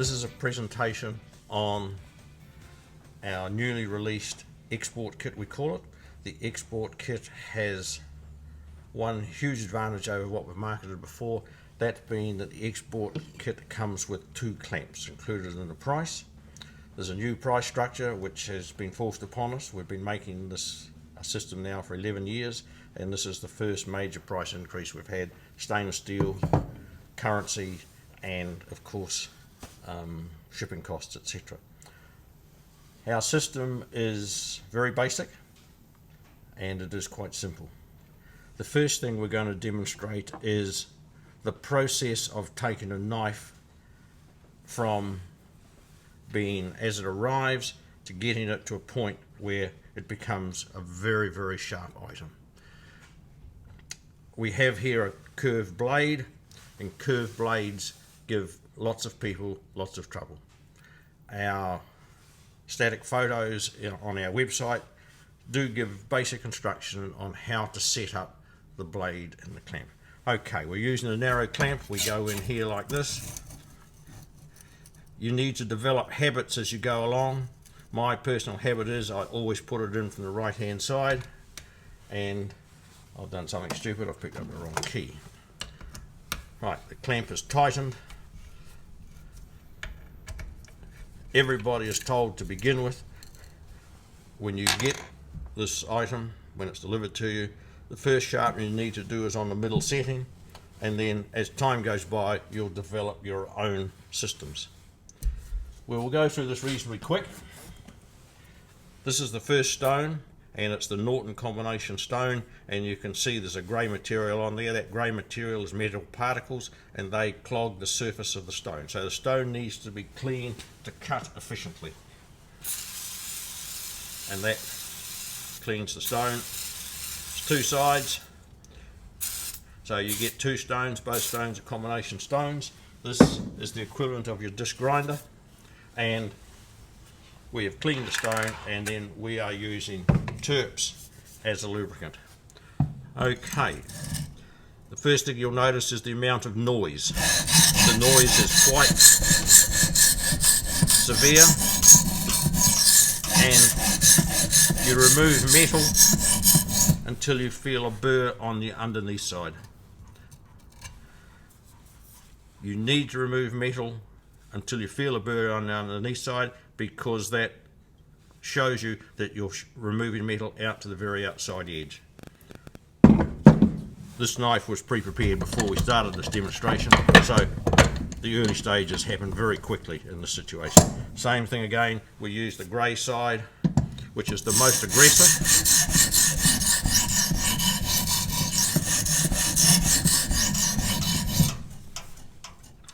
This is a presentation on our newly released export kit, we call it. The export kit has one huge advantage over what we've marketed before, that being that the export kit comes with 2 clamps included in the price. There's a new price structure which has been forced upon us. We've been making this system now for 11 years, and this is the first major price increase we've had. Stainless steel, currency, and of course shipping costs, etc. Our system is very basic and it is quite simple. The first thing we're going to demonstrate is the process of taking a knife from being as it arrives to getting it to a point where it becomes a very, very sharp item. We have here a curved blade, and curved blades give lots of people lots of trouble. Our static photos on our website do give basic instruction on how to set up the blade and the clamp. Okay, we're using a narrow clamp. We go in here like this. You need to develop habits as you go along. My personal habit is I always put it in from the right hand side, and I've done something stupid, I've picked up the wrong key. Right, the clamp is tightened. Everybody is told to begin with, when you get this item, when it's delivered to you, the first sharpening you need to do is on the middle setting, and then as time goes by you'll develop your own systems. We'll go through this reasonably quick. This is the first stone, and it's the Norton combination stone, and you can see there's a grey material on there. That grey material is metal particles, and they clog the surface of the stone. So the stone needs to be clean to cut efficiently, and that cleans the stone. It's 2 sides, so you get 2 stones. Both stones are combination stones. This is the equivalent of your disc grinder, and we have cleaned the stone, and then we are using Terps as a lubricant. Okay, the first thing you'll notice is the amount of noise. The noise is quite severe, and you remove metal until you feel a burr on the underneath side. You need to remove metal until you feel a burr on the underneath side, because that shows you that you're removing metal out to the very outside edge. This knife was pre-prepared before we started this demonstration, so the early stages happened very quickly in this situation. Same thing again, we use the grey side, which is the most aggressive.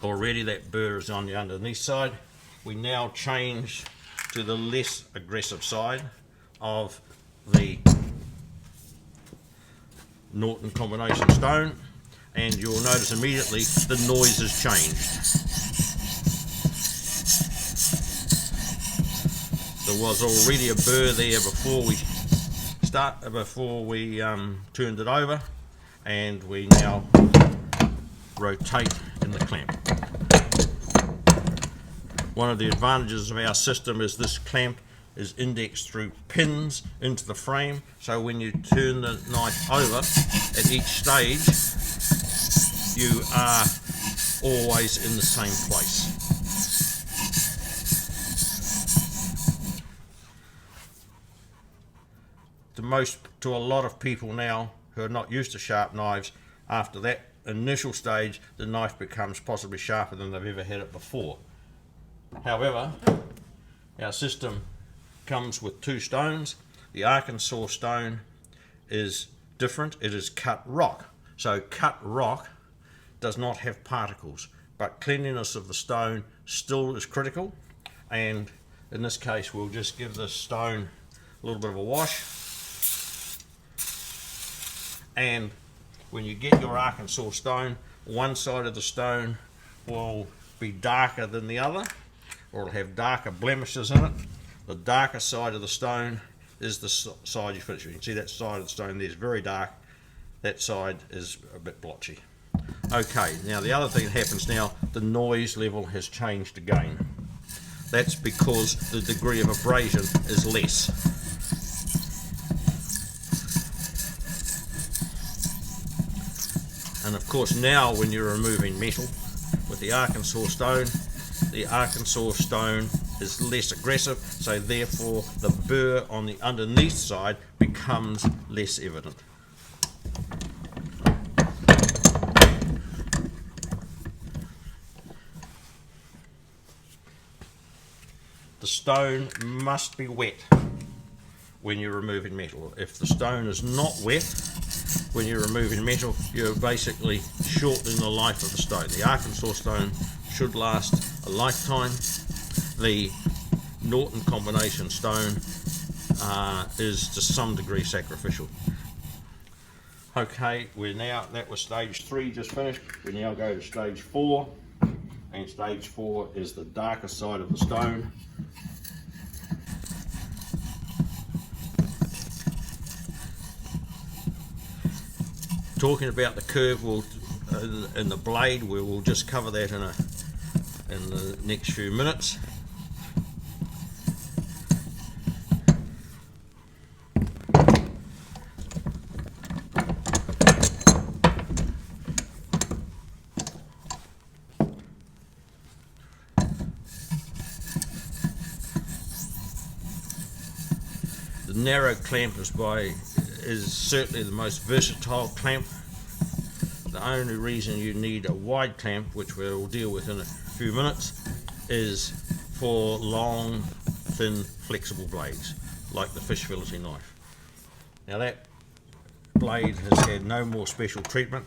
Already that burr is on the underneath side. We now change to the less aggressive side of the Norton combination stone, and you'll notice immediately the noise has changed. There was already a burr there before we turned it over, and we now rotate in the clamp. One of the advantages of our system is this clamp is indexed through pins into the frame, so when you turn the knife over at each stage, you are always in the same place. To a lot of people now who are not used to sharp knives, after that initial stage the knife becomes possibly sharper than they've ever had it before. However, our system comes with 2 stones. The Arkansas stone is different. It is cut rock. So cut rock does not have particles, but cleanliness of the stone still is critical, and in this case we'll just give this stone a little bit of a wash. And when you get your Arkansas stone, one side of the stone will be darker than the other, or it'll have darker blemishes in it. The darker side of the stone is the side you finish with. You can see that side of the stone there is very dark. That side is a bit blotchy. Okay, now the other thing that happens now, the noise level has changed again. That's because the degree of abrasion is less. And of course now when you're removing metal with the Arkansas stone is less aggressive, so therefore the burr on the underneath side becomes less evident. The stone must be wet when you're removing metal. If the stone is not wet when you're removing metal, you're basically shortening the life of the stone. The Arkansas stone should last a lifetime. The Norton combination stone is to some degree sacrificial. Okay, that was stage 3 just finished. We now go to stage 4, and stage 4 is the darker side of the stone. Talking about the curve in the blade, we will just cover that in the next few minutes. The narrow clamp is certainly the most versatile clamp. The only reason you need a wide clamp, which we'll deal with in a few minutes, is for long, thin, flexible blades, like the fish fillet knife. Now that blade has had no more special treatment.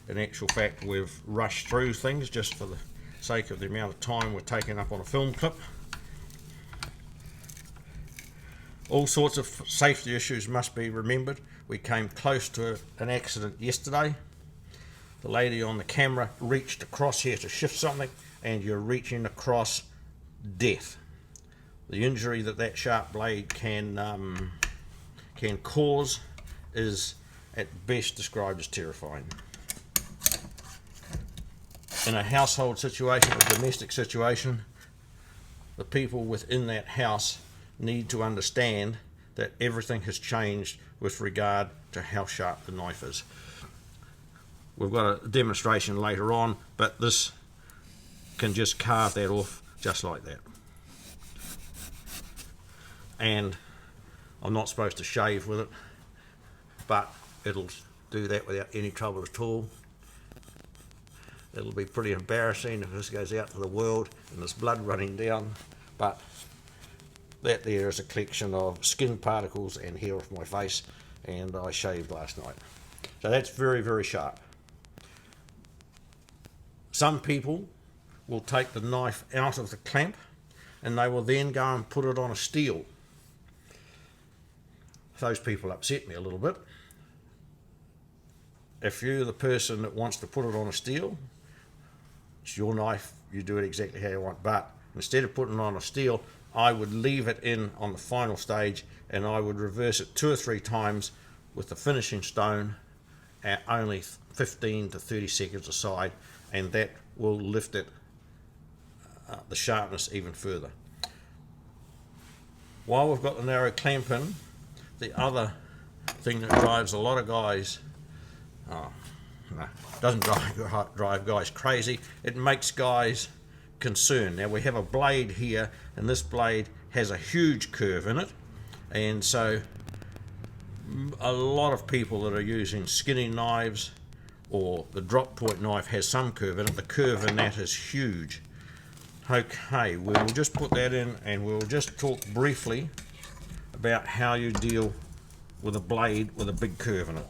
In actual fact, we've rushed through things just for the sake of the amount of time we're taking up on a film clip. All sorts of safety issues must be remembered. We came close to an accident yesterday. The lady on the camera reached across here to shift something, and you're reaching across death. The injury that sharp blade can cause is at best described as terrifying. In a household situation, a domestic situation, the people within that house need to understand that everything has changed with regard to how sharp the knife is. We've got a demonstration later on, but this can just carve that off just like that. And I'm not supposed to shave with it, but it'll do that without any trouble at all. It'll be pretty embarrassing if this goes out to the world and there's blood running down, but that there is a collection of skin particles and hair off my face, and I shaved last night. So that's very, very sharp. Some people will take the knife out of the clamp and they will then go and put it on a steel. Those people upset me a little bit. If you're the person that wants to put it on a steel, it's your knife, you do it exactly how you want, but instead of putting it on a steel, I would leave it in on the final stage, and I would reverse it 2 or 3 times with the finishing stone at only 15 to 30 seconds aside, and that will lift it, the sharpness even further. While we've got the narrow clamp in, the other thing that drives a lot of guys, doesn't drive guys crazy, it makes guys concerned. Now we have a blade here, and this blade has a huge curve in it, and so a lot of people that are using skinny knives, or the drop point knife has some curve in it, the curve in that is huge. Okay, we will just put that in, and we'll just talk briefly about how you deal with a blade with a big curve in it.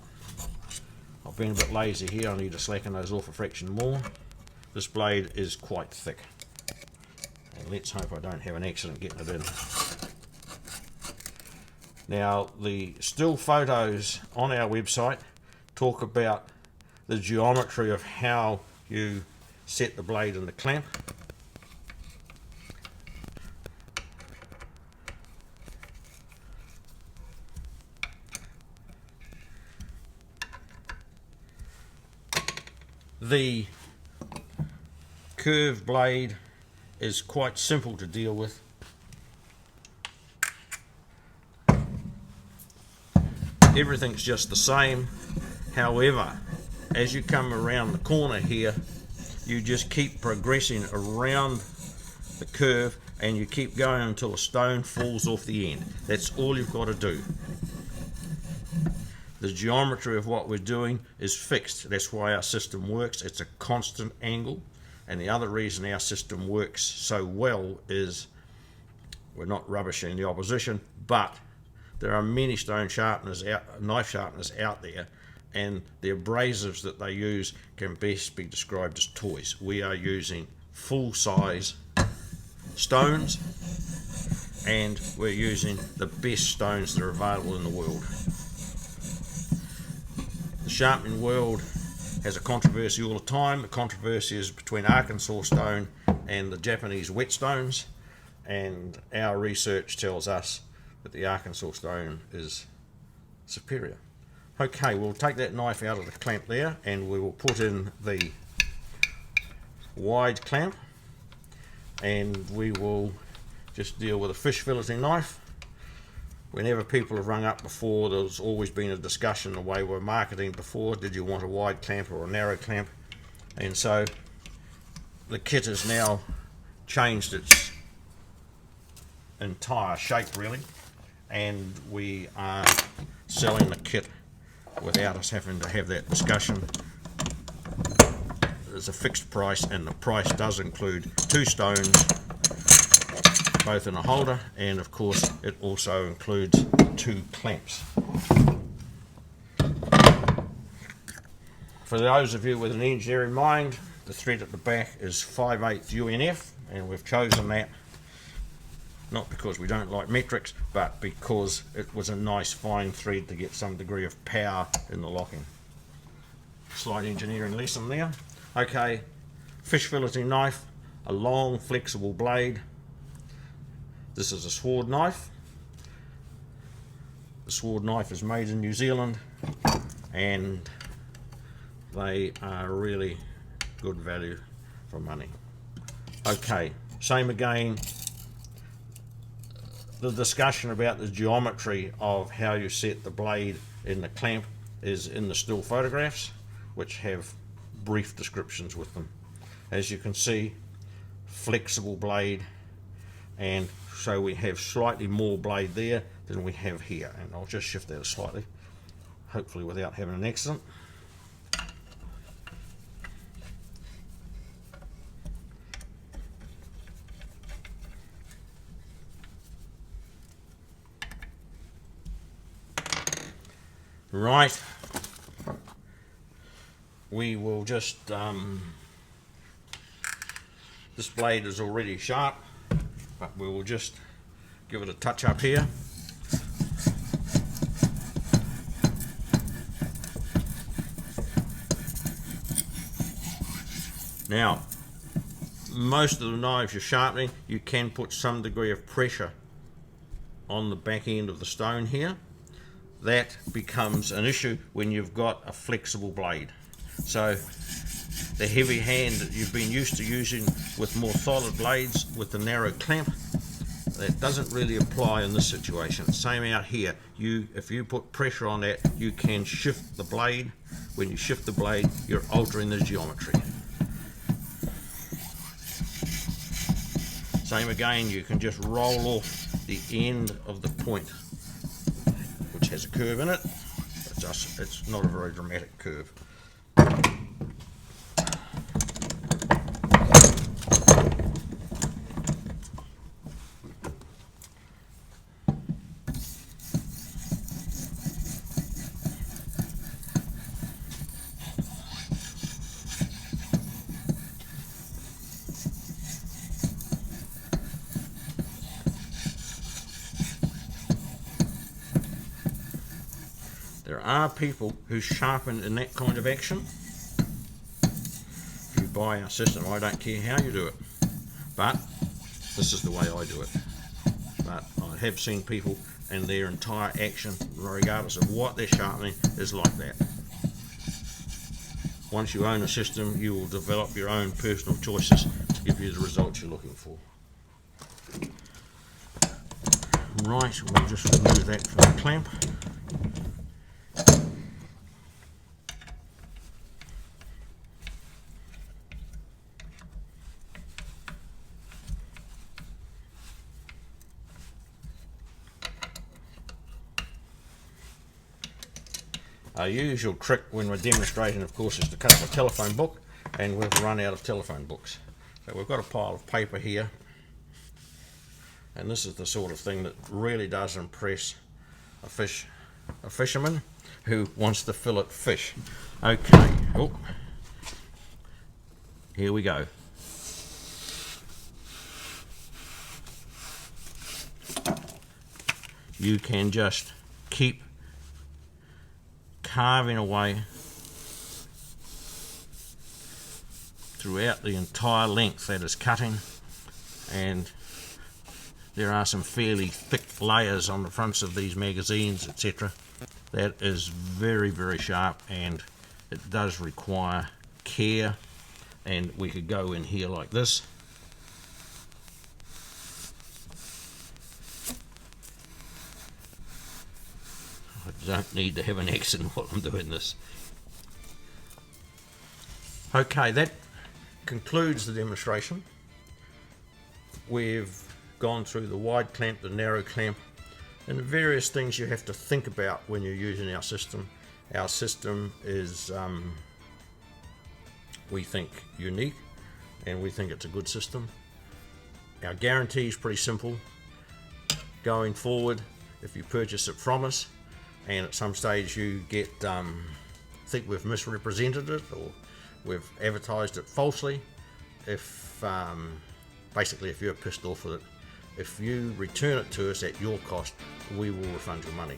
I've been a bit lazy here, I need to slacken those off a fraction more. This blade is quite thick, and let's hope I don't have an accident getting it in. Now, the still photos on our website talk about the geometry of how you set the blade in the clamp. The curved blade is quite simple to deal with. Everything's just the same. However, as you come around the corner here, you just keep progressing around the curve and you keep going until a stone falls off the end. That's all you've got to do. The geometry of what we're doing is fixed. That's why our system works. It's a constant angle. And the other reason our system works so well is we're not rubbishing the opposition, but there are many stone sharpeners knife sharpeners out there, and the abrasives that they use can best be described as toys. We are using full size stones, and we're using the best stones that are available in the world. The sharpening world has a controversy all the time. The controversy is between Arkansas stone and the Japanese whetstones, and our research tells us that the Arkansas stone is superior. Okay, we'll take that knife out of the clamp there and we will put in the wide clamp, and we will just deal with a fish filleting knife. Whenever people have rung up before, there's always been a discussion the way we're marketing before. Did you want a wide clamp or a narrow clamp? And so the kit has now changed its entire shape really, and we are selling the kit without us having to have that discussion. There's a fixed price, and the price does include 2 stones, both in a holder, and of course it also includes 2 clamps. For those of you with an engineering mind, the thread at the back is 5/8 UNF, and we've chosen that not because we don't like metrics, but because it was a nice fine thread to get some degree of power in the locking. Slight engineering lesson there. Okay, fish filleting knife, a long flexible blade. This is a sword knife. The sword knife is made in New Zealand, and they are really good value for money. Okay, same again. The discussion about the geometry of how you set the blade in the clamp is in the still photographs, which have brief descriptions with them. As you can see, flexible blade, and so we have slightly more blade there than we have here, and I'll just shift that slightly, hopefully without having an accident. Right, we will just, this blade is already sharp, but we will just give it a touch up here. Now, most of the knives you're sharpening, you can put some degree of pressure on the back end of the stone here. That becomes an issue when you've got a flexible blade. So the heavy hand that you've been used to using with more solid blades with the narrow clamp, that doesn't really apply in this situation. Same out here. If you put pressure on that, you can shift the blade. When you shift the blade, you're altering the geometry. Same again, you can just roll off the end of the point, which has a curve in it. It's not a very dramatic curve. There are people who sharpen in that kind of action. If you buy our system, I don't care how you do it, but this is the way I do it. But I have seen people and their entire action, regardless of what they're sharpening, is like that. once you own a system, you will develop your own personal choices to give you the results you're looking for. Right, we'll just remove that from the clamp. Our usual trick when we're demonstrating, of course, is to cut up a telephone book, and we've run out of telephone books. So we've got a pile of paper here, and this is the sort of thing that really does impress a fisherman who wants to fillet fish. Okay, oh, here we go. You can just keep carving away throughout the entire length that is cutting, and there are some fairly thick layers on the fronts of these magazines, etc. That is very, very sharp, and it does require care. And we could go in here like this. I don't need to have an accent while I'm doing this. Okay, that concludes the demonstration. We've gone through the wide clamp, the narrow clamp, and the various things you have to think about when you're using our system. Our system is, we think, unique, and we think it's a good system. Our guarantee is pretty simple. Going forward, if you purchase it from us, and at some stage you get think we've misrepresented it or we've advertised it falsely, if basically if you're pissed off with it, if you return it to us at your cost, we will refund your money.